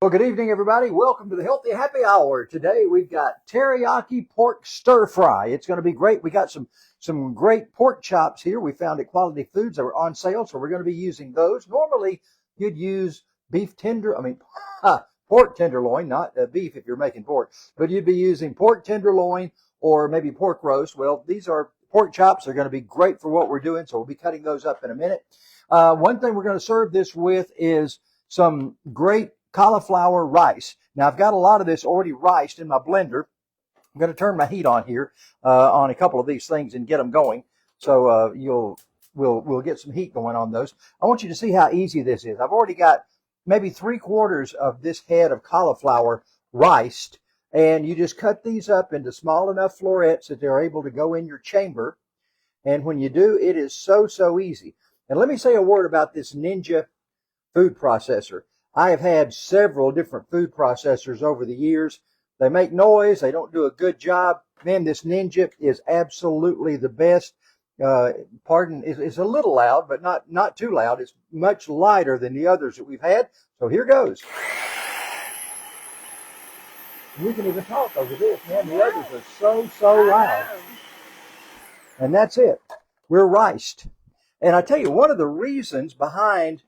Well, good evening, everybody. Welcome to the Healthy Happy Hour. Today we've got Teriyaki Pork Stir Fry. It's going to be great. We got some great pork chops here. We found at Quality Foods. They were on sale, so we're going to be using those. Normally, you'd use pork tenderloin, not beef if you're making pork, but you'd be using pork tenderloin or maybe pork roast. Well, these are pork chops. They're going to be great for what we're doing, so we'll be cutting those up in a minute. One thing we're going to serve this with is some great cauliflower rice. Now, I've got a lot of this already riced in my blender. I'm going to turn my heat on here on a couple of these things and get them going. So we'll get some heat going on those. I want you to see how easy this is. I've already got maybe 3/4 of this head of cauliflower riced, and you just cut these up into small enough florets that they're able to go in your chamber. And when you do, it is so easy. And let me say a word about this Ninja food processor. I have had several different food processors over the years. They make noise. They don't do a good job. Man, this Ninja is absolutely the best. It's a little loud, but not too loud. It's much lighter than the others that we've had. So here goes. We can even talk over this, man. The others are so loud. And that's it. We're riced. And I tell you, one of the reasons behind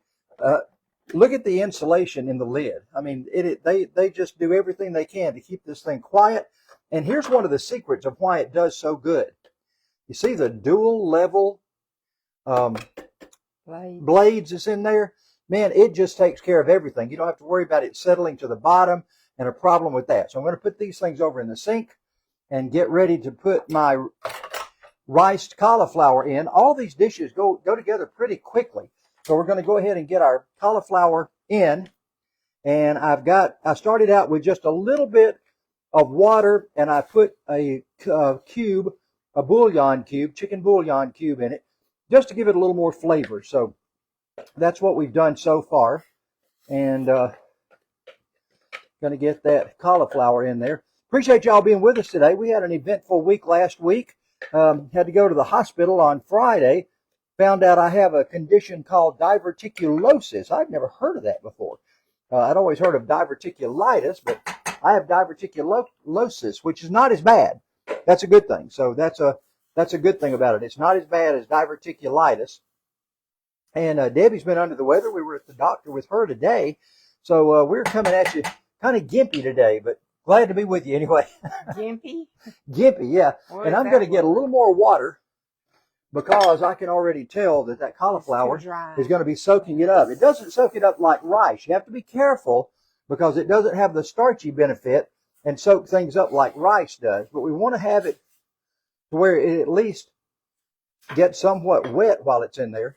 look at the insulation in the lid. I mean, they just do everything they can to keep this thing quiet. And here's one of the secrets of why it does so good. You see the dual level blades that's in there? Man, it just takes care of everything. You don't have to worry about it settling to the bottom and a problem with that. So I'm going to put these things over in the sink and get ready to put my riced cauliflower in. All these dishes go together pretty quickly. So we're going to go ahead and get our cauliflower in. And I started out with just a little bit of water, and I put a bouillon cube, chicken bouillon cube in it, just to give it a little more flavor. So that's what we've done so far. And going to get that cauliflower in there. Appreciate y'all being with us today. We had an eventful week last week. Had to go to the hospital on Friday. Found out I have a condition called diverticulosis. I've never heard of that before. I'd always heard of diverticulitis, but I have diverticulosis, which is not as bad. That's a good thing. So that's a good thing about it. It's not as bad as diverticulitis. And Debbie's been under the weather. We were at the doctor with her today. So we're coming at you kind of gimpy today, but glad to be with you anyway. Gimpy? Gimpy, yeah. And I'm going to get a little more water, because I can already tell that cauliflower is going to be soaking it up. It doesn't soak it up like rice. You have to be careful because it doesn't have the starchy benefit and soak things up like rice does. But we want to have it to where it at least gets somewhat wet while it's in there.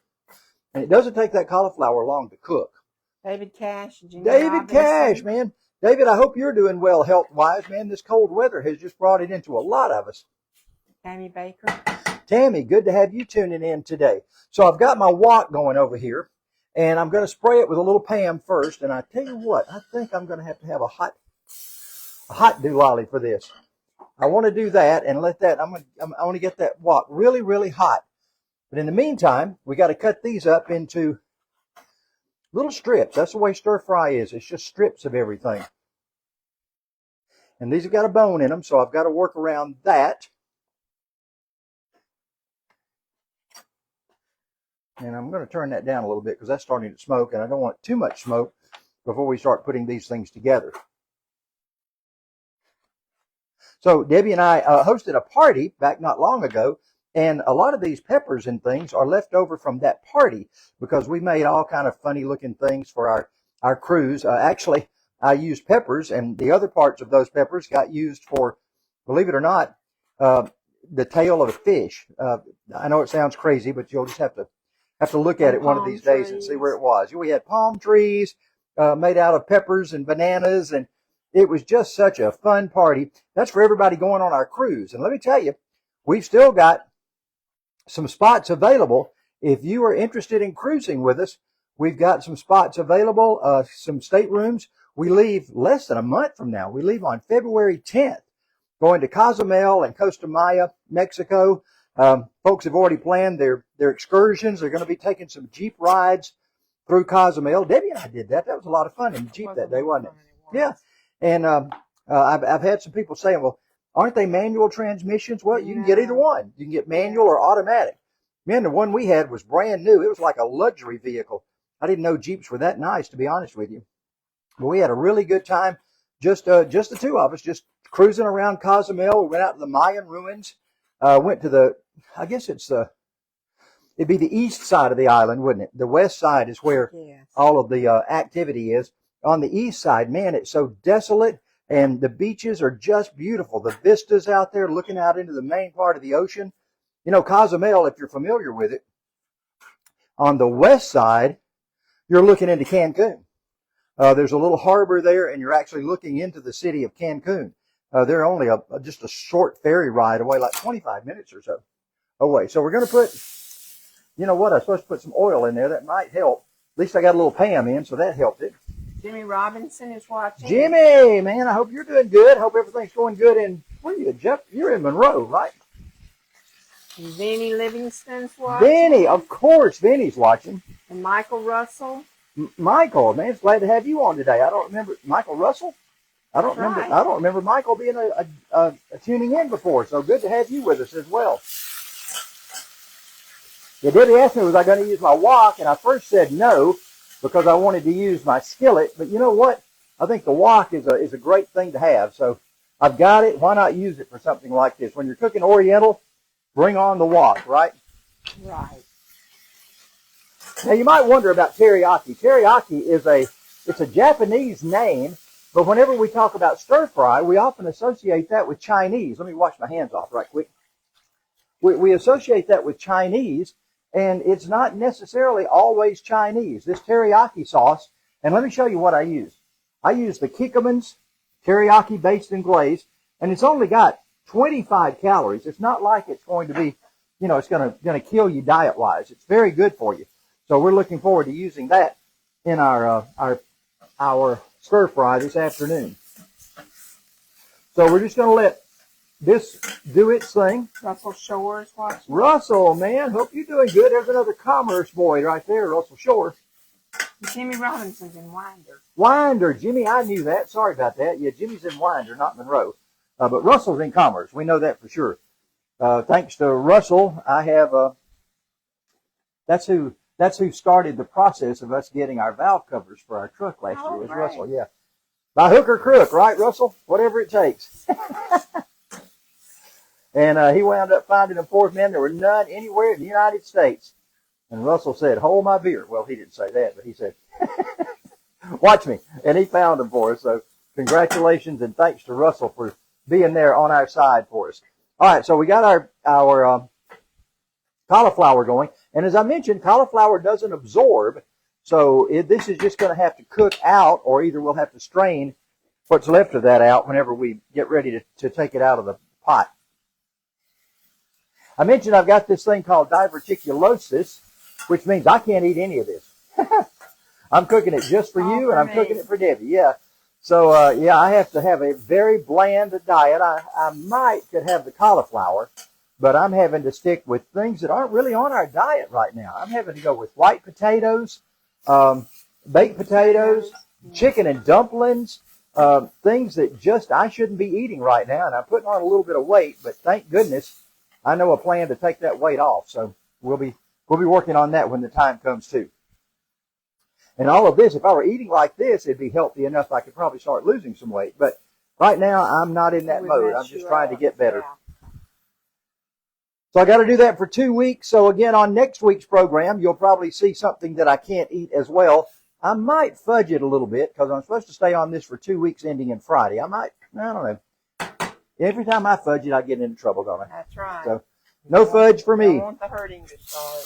And it doesn't take that cauliflower long to cook. David Cash. David Cash, man. David, I hope you're doing well health-wise, man. This cold weather has just brought it into a lot of us. Tammy Baker. Tammy, good to have you tuning in today. So I've got my wok going over here, and I'm going to spray it with a little Pam first. And I tell you what, I think I'm going to have a hot doolally for this. I want to do that and let that. I want to get that wok really hot. But in the meantime, we got to cut these up into little strips. That's the way stir fry is. It's just strips of everything. And these have got a bone in them, so I've got to work around that. And I'm going to turn that down a little bit because that's starting to smoke, and I don't want too much smoke before we start putting these things together. So Debbie and I hosted a party back not long ago, and a lot of these peppers and things are left over from that party because we made all kind of funny looking things for our cruise. Actually, I used peppers, and the other parts of those peppers got used for, believe it or not, the tail of a fish. I know it sounds crazy, but you'll just have to look at it one of these days and see where it was. We had palm trees made out of peppers and bananas, and it was just such a fun party. That's for everybody going on our cruise. And let me tell you, we've still got some spots available. If you are interested in cruising with us, we've got some spots available, some staterooms. We leave less than a month from now. We leave on February 10th, going to Cozumel and Costa Maya, Mexico. Folks have already planned their excursions. They're going to be taking some Jeep rides through Cozumel. Debbie and I did that. That was a lot of fun in the Jeep that day, wasn't it? Yeah. And I've had some people saying, well, aren't they manual transmissions? Well, you can get either one. You can get manual or automatic. Man, the one we had was brand new. It was like a luxury vehicle. I didn't know Jeeps were that nice, to be honest with you. But we had a really good time, just the two of us, just cruising around Cozumel. We went out to the Mayan ruins, went to the, I guess it'd be the east side of the island, wouldn't it? The west side is where all of the activity is. On the east side, man, it's so desolate, and the beaches are just beautiful. The vistas out there looking out into the main part of the ocean. You know, Cozumel, if you're familiar with it, on the west side, you're looking into Cancun. There's a little harbor there, and you're actually looking into the city of Cancun. They're only just a short ferry ride away, like 25 minutes or so away. So we're going to put, you know what, I'm supposed to put some oil in there. That might help. At least I got a little Pam in, so that helped it. Jimmy Robinson is watching. Jimmy, man, I hope you're doing good. I hope everything's going good. And where are you, Jeff? You're in Monroe, right? Vinny Livingston's watching. Vinny, of course, Vinny's watching. And Michael Russell. Michael, man, it's glad to have you on today. I don't remember Michael Russell. I don't remember Michael being a tuning in before. So good to have you with us as well. Yeah, Debbie asked me, was I going to use my wok? And I first said no, because I wanted to use my skillet. But you know what? I think the wok is a great thing to have. So I've got it. Why not use it for something like this? When you're cooking Oriental, bring on the wok, right? Right. Now you might wonder about teriyaki. Teriyaki is a Japanese name, but whenever we talk about stir fry, we often associate that with Chinese. Let me wash my hands off right quick. We associate that with Chinese, and it's not necessarily always Chinese. This teriyaki sauce, and let me show you what I use. I use the Kikkoman's teriyaki based and glazed, and it's only got 25 calories. It's not like it's going to be, you know, it's going to kill you diet-wise. It's very good for you. So we're looking forward to using that in our stir fry this afternoon. So we're just going to let this do its thing. Russell Shore is watching. Russell, man, hope you're doing good. There's another commerce boy right there, Russell Shore. Jimmy Robinson's in Winder. Winder, Jimmy, I knew that. Sorry about that. Yeah, Jimmy's in Winder, not Monroe. But Russell's in commerce. We know that for sure. Thanks to Russell, I have, that's who started the process of us getting our valve covers for our truck last year, was Russell, yeah. By hook or crook, right, Russell? Whatever it takes. And he wound up finding them for us, man. There were none anywhere in the United States. And Russell said, hold my beer. Well, he didn't say that, but he said, watch me. And he found them for us. So congratulations and thanks to Russell for being there on our side for us. All right, so we got our cauliflower going. And as I mentioned, cauliflower doesn't absorb. So this is just going to have to cook out, or either we'll have to strain what's left of that out whenever we get ready to take it out of the pot. I mentioned I've got this thing called diverticulosis, which means I can't eat any of this. I'm cooking it just for you, and I'm cooking it for Debbie. Yeah. So, yeah, I have to have a very bland diet. I might could have the cauliflower, but I'm having to stick with things that aren't really on our diet right now. I'm having to go with white potatoes, baked potatoes, chicken and dumplings, things that just I shouldn't be eating right now. And I'm putting on a little bit of weight, but thank goodness I know a plan to take that weight off. So we'll be working on that when the time comes too. And all of this, if I were eating like this, it'd be healthy enough I could probably start losing some weight. But right now, I'm not in that mode. I'm just trying to get better. So I got to do that for 2 weeks. So again, on next week's program, you'll probably see something that I can't eat as well. I might fudge it a little bit because I'm supposed to stay on this for 2 weeks ending in Friday. I don't know. Every time I fudge it, I get into trouble, don't I? That's right. So no fudge for me. Don't want the hurting to start.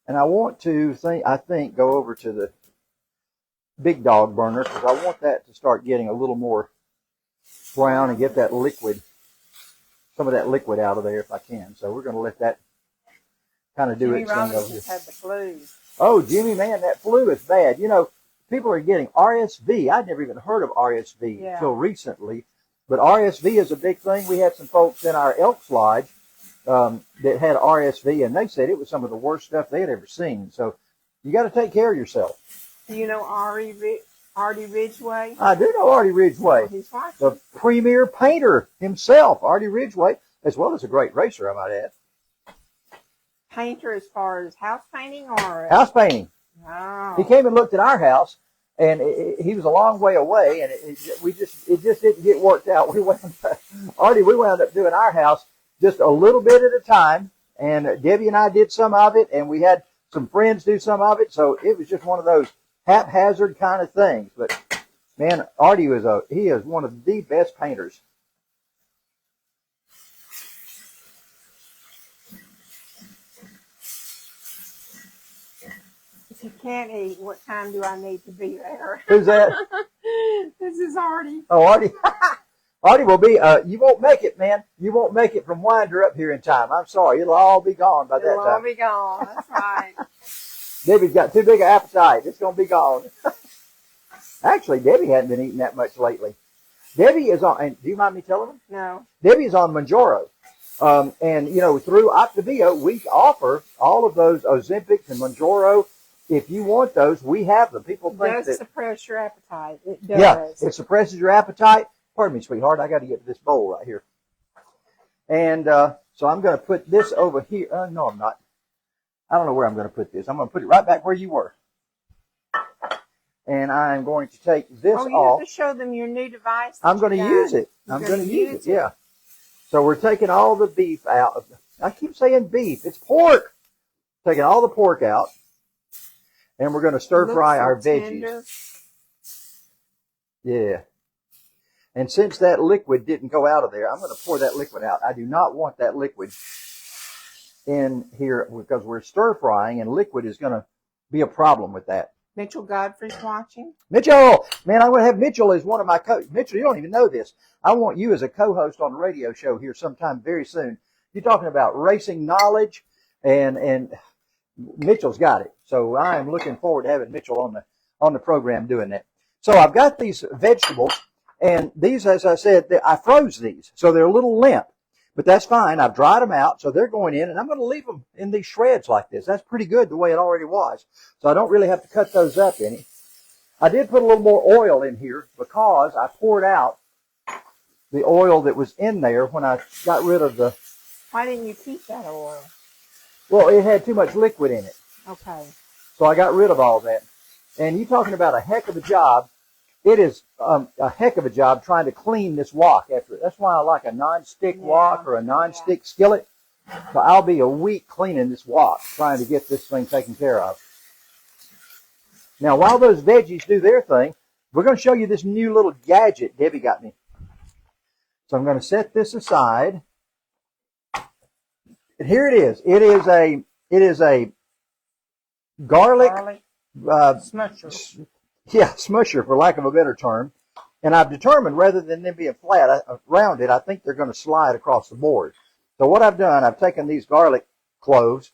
And I want to go over to the big dog burner because I want that to start getting a little more brown and get that liquid, some of that liquid out of there if I can. So we're going to let that kind of do its thing over here. Had the flu. Oh, Jimmy, man, that flu is bad. You know, people are getting RSV. I'd never even heard of RSV until recently. But RSV is a big thing. We had some folks in our Elks Lodge that had RSV, and they said it was some of the worst stuff they had ever seen. So you got to take care of yourself. Do you know Artie Ridgway? I do know Artie Ridgway, He's watching. the premier painter himself, Artie Ridgway, as well as a great racer, I might add. Painter as far as house painting or? House painting. Oh. He came and looked at our house, and he was a long way away, and it just didn't get worked out. We wound up doing our house just a little bit at a time, and Debbie and I did some of it, and we had some friends do some of it, so it was just one of those haphazard kind of things. But man, Artie he is one of the best painters. If you can't eat, what time do I need to be there? Who's that? This is Artie. Oh, Artie. Artie will be, you won't make it, man. You won't make it from Winder up here in time. I'm sorry. It'll all be gone by that time. It'll all be gone. That's right. Debbie's got too big an appetite. It's going to be gone. Actually, Debbie hadn't been eating that much lately. Debbie is on, and do you mind me telling them? No. Debbie is on Manjaro. And, you know, through Octavio, we offer all of those Ozempics and Manjaro. If you want those, we have them. People think It does suppress your appetite. It does. Yeah, it suppresses your appetite. Pardon me, sweetheart. I got to get to this bowl right here. And so I'm going to put this over here. No, I'm not. I don't know where I'm going to put this. I'm going to put it right back where you were. And I'm going to take this off. Oh, you have to show them your new device. I'm going to use it. I'm going to use it, yeah. So we're taking all the beef out. I keep saying beef. It's pork. Taking all the pork out. And we're going to stir fry our veggies. Yeah. And since that liquid didn't go out of there, I'm going to pour that liquid out. I do not want that liquid in here because we're stir frying, and liquid is going to be a problem with that. Mitchell Godfrey's watching. Mitchell! Man, I'm going to have Mitchell as one of my Mitchell, you don't even know this. I want you as a co-host on a radio show here sometime very soon. You're talking about racing knowledge, and Mitchell's got it. So I am looking forward to having Mitchell on the program doing that. So I've got these vegetables, and these, as I said, I froze these, so they're a little limp. But that's fine. I've dried them out, so they're going in, and I'm going to leave them in these shreds like this. That's pretty good the way it already was. So I don't really have to cut those up any. I did put a little more oil in here because I poured out the oil that was in there when I got rid of the... Why didn't you keep that oil? Well, it had too much liquid in it. Okay. So I got rid of all that. And you're talking about a heck of a job. It is a heck of a job trying to clean this wok after it. That's why I like a non-stick wok or a non-stick skillet. So I'll be a week cleaning this wok, trying to get this thing taken care of. Now, while those veggies do their thing, we're going to show you this new little gadget Debbie got me. So I'm going to set this aside. And here it is. It is a garlic smusher. Yeah, smusher, for lack of a better term. And I've determined, rather than them being flat, rounded, I think they're going to slide across the board. So what I've done, I've taken these garlic cloves,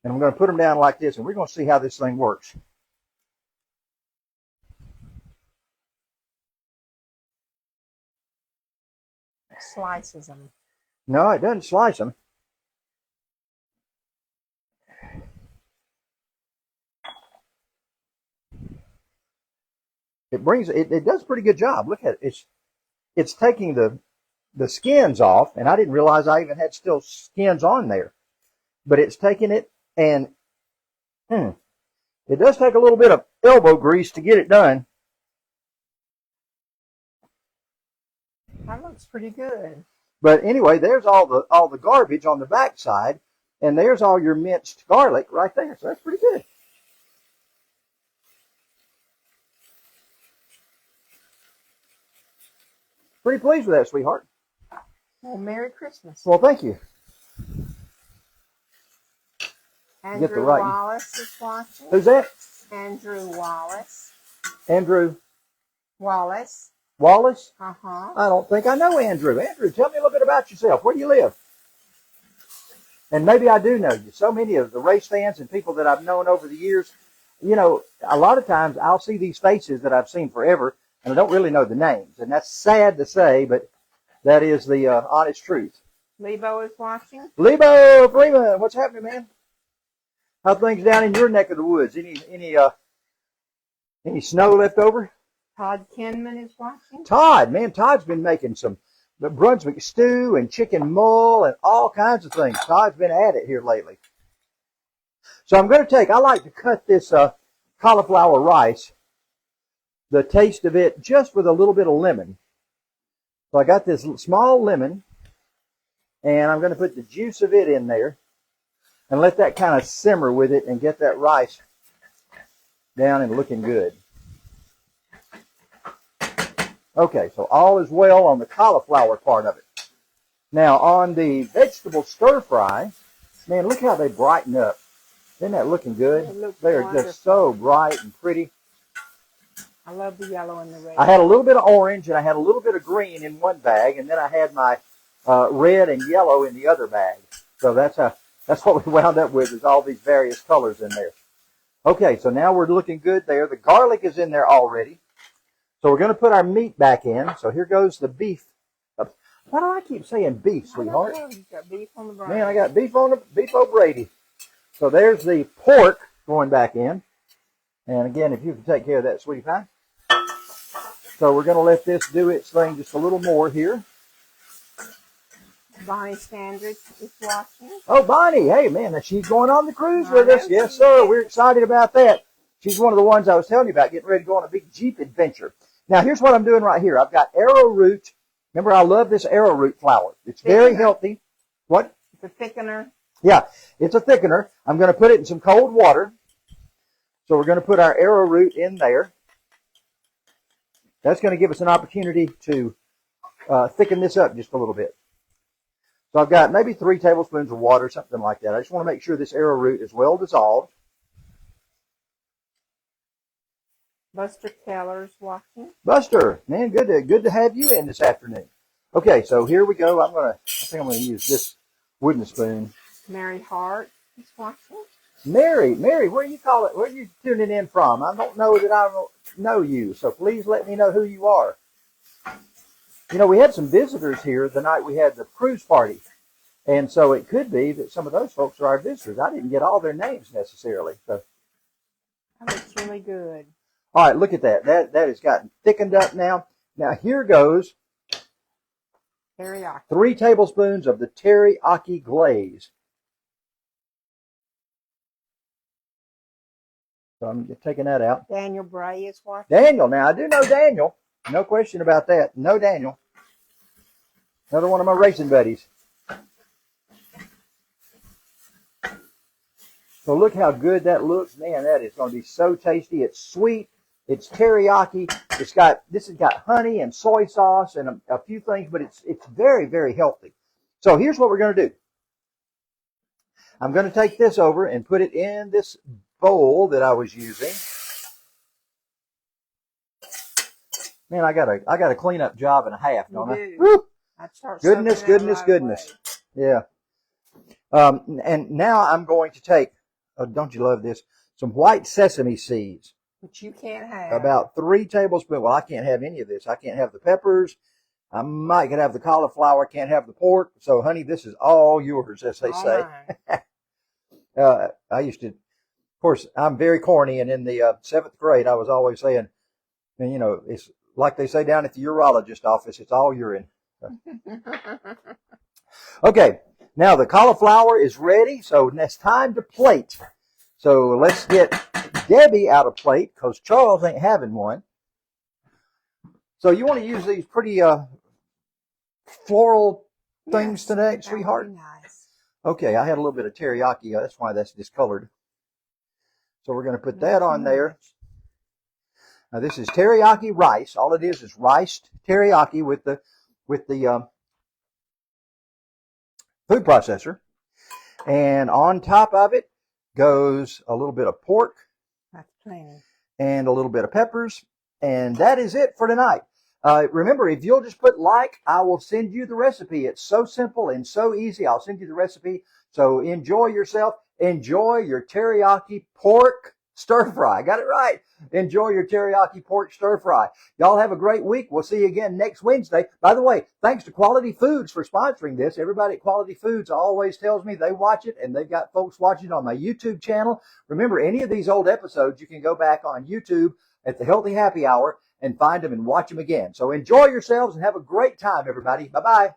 and I'm going to put them down like this, and we're going to see how this thing works. Slices them. No, it doesn't slice them. It does a pretty good job. Look at it. It's taking the skins off, and I didn't realize I even had still skins on there. But it's taking it, and it does take a little bit of elbow grease to get it done. That looks pretty good. But anyway, there's all the garbage on the back side, and there's all your minced garlic right there. So that's pretty good. Pretty pleased with that, sweetheart. Well, Merry Christmas. Well, thank you. Andrew right. Wallace is watching. Who's that? Andrew Wallace. Andrew Wallace. Wallace? Uh-huh. I don't think I know Andrew. Andrew, tell me a little bit about yourself. Where do you live? And maybe I do know you. So many of the race fans and people that I've known over the years, you know, a lot of times I'll see these faces that I've seen forever, and I don't really know the names. And that's sad to say, but that is the honest truth. Lebo is watching. Lebo Freeman, what's happening, man? How things down in your neck of the woods? Any snow left over? Todd Kinman is watching. Todd, man, Todd's been making some Brunswick stew and chicken mull and all kinds of things. Todd's been at it here lately. So I like to cut this cauliflower rice, the taste of it, just with a little bit of lemon. So I got this small lemon, and I'm going to put the juice of it in there and let that kind of simmer with it and get that rice down and looking good. Okay, so all is well on the cauliflower part of it. Now on the vegetable stir fry, man, look how they brighten up. Isn't that looking good? They're just so bright and pretty. I love the yellow and the red. I had a little bit of orange and I had a little bit of green in one bag, and then I had my red and yellow in the other bag. So that's what we wound up with, is all these various colors in there. Okay, so now we're looking good there. The garlic is in there already. So we're going to put our meat back in. So here goes the beef. Why do I keep saying beef, sweetheart? You got beef on the Man, I got beef O'Brady. So there's the pork going back in. And again, if you can take care of that, sweetie pie. So we're going to let this do its thing just a little more here. Bonnie Standridge is watching. Oh, Bonnie. Hey, man, she's going on the cruise with us. Yes, sir. We're excited about that. She's one of the ones I was telling you about, getting ready to go on a big Jeep adventure. Now, here's what I'm doing right here. I've got arrowroot. Remember, I love this arrowroot flour. It's very healthy. What? It's a thickener. Yeah, it's a thickener. I'm going to put it in some cold water. So we're going to put our arrowroot in there. That's going to give us an opportunity to thicken this up just a little bit. So I've got maybe 3 tablespoons of water, something like that. I just want to make sure this arrowroot is well dissolved. Buster Keller's watching. Buster, man, good to have you in this afternoon. Okay, so here we go. I think I'm going to use this wooden spoon. Mary Hart is watching. Mary, where are you tuning in from? I don't know that I don't know you, so please let me know who you are. You know, we had some visitors here the night we had the cruise party, and so it could be that some of those folks are our visitors. I didn't get all their names necessarily. So That looks really good. all right, look at that. That has gotten thickened up now. Now here goes Teriyaki. 3 tablespoons of the teriyaki glaze. So I'm taking that out. Daniel Bray is watching. Daniel, now I do know Daniel. No question about that. No Daniel. Another one of my racing buddies. So look how good that looks. Man, that is going to be so tasty. It's sweet. It's teriyaki. This has got honey and soy sauce and a few things, but it's very, very healthy. So here's what we're going to do. I'm going to take this over and put it in this bowl that I was using. Man, I got a cleanup job and a half, don't I? Woo! Goodness. Yeah. And now I'm going to take, oh, don't you love this, some white sesame seeds. Which you can't have. About 3 tablespoons. Well, I can't have any of this. I can't have the peppers. I might could have the cauliflower. Can't have the pork. So, honey, this is all yours, as they say. I used to, of course, I'm very corny, and in the 7th grade, I was always saying, and, you know, it's like they say down at the urologist office, it's all urine. Okay, now the cauliflower is ready, so it's time to plate. So let's get Debbie out of plate, because Charles ain't having one. So you want to use these pretty floral things today, sweetheart? That would be nice. Okay, I had a little bit of teriyaki. That's why that's discolored. So we're going to put that on there. Now this is teriyaki rice. All it is riced teriyaki with the food processor. And on top of it goes a little bit of pork. That's plain. And a little bit of peppers. And that is it for tonight. Remember, if you'll just put like, I will send you the recipe. It's so simple and so easy. I'll send you the recipe. So enjoy yourself. Enjoy your teriyaki pork Stir Fry. Got it right. Enjoy your teriyaki pork stir fry. Y'all have a great week. We'll see you again next Wednesday. By the way, thanks to Quality Foods for sponsoring this. Everybody at Quality Foods always tells me they watch it, and they've got folks watching on my YouTube channel. Remember, any of these old episodes, you can go back on YouTube at the Healthy Happy Hour and find them and watch them again. So enjoy yourselves and have a great time, everybody. Bye-bye.